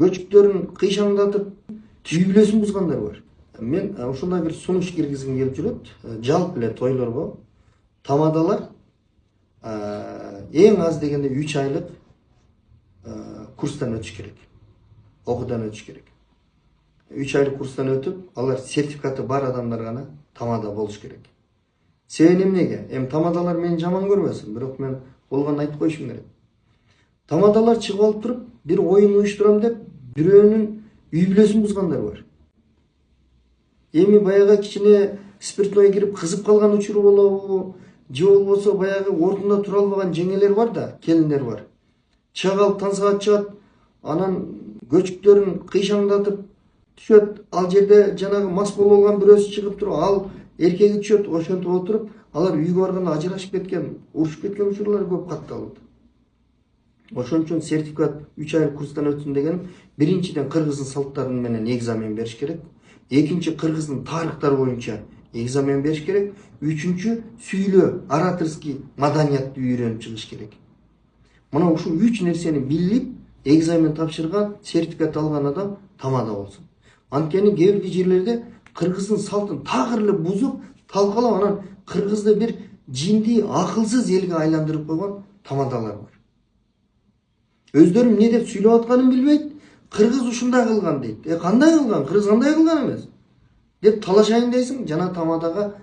Göчүктөрүн кыйшаңдатып түйбүлөсүн бузгандар бар. Мен ушундай бир сунуш киргизгим келип жүрөт. Жалпы эле тойлорго тамадалар эң аз дегенде 3 айлык курстан өтүш керек. Окуудан өтүш керек. 3 айлык курстан өтүп, алар сертификаты бар адамдар гана тамада болуш керек. Себеби эмнеге? Тамадалар мени жаман көрбөсүн, бирок мен болгонун айтып коюшум керек. Тамадалар чыгып алып туруп, бир оюн уюштурам деп, бирөөнүн үй бүлөсүн бузгандар бар. Эми баягы кичине спиртной кирип кызып калган учуру болобу, же болбосо баягы ордунда тура албаган жеңелер бар да, келиндер бар. Чыга калып тансыга чыгат, анан көчүктөрүн кыйшаңдатып түшөт. Ал жерде жанагы мас болуп алган бирөөсү чыгып туруп, ал эркеги түшөт, ошентип отуруп, алар үйгө барганда ажырашып кеткен, урушуп кеткен учурлар көп катталат. Ошон үчүн сертификат 3 айлык курстан өтсүн деген биринчиден кыргыздын салттары менен экзамен бериш керек. Экинчи кыргыздын тарыхтары боюнча экзамен бериш керек. Үчүнчү сүйлөө, ораторский маданиятты үйрөнүп чыгыш керек. Мына ушул 3 нерсени билип, экзамен тапшырган, сертификат алган адам тамада болсун. Анткени кээ бир жерлерде кыргыздын салтын тагыр эле бузуп, талкалап, анан кыргызды бир жинди, акылсыз элге айландырып койгон тамадалар бар. Өздөрү эмне деп сүйлөп атканын билбейт. Кыргыз ушундай кылган дейт. Кандай кылган? Кыргыз кандай кылган эмес? Деп талашайын дейсиң, жана тамадага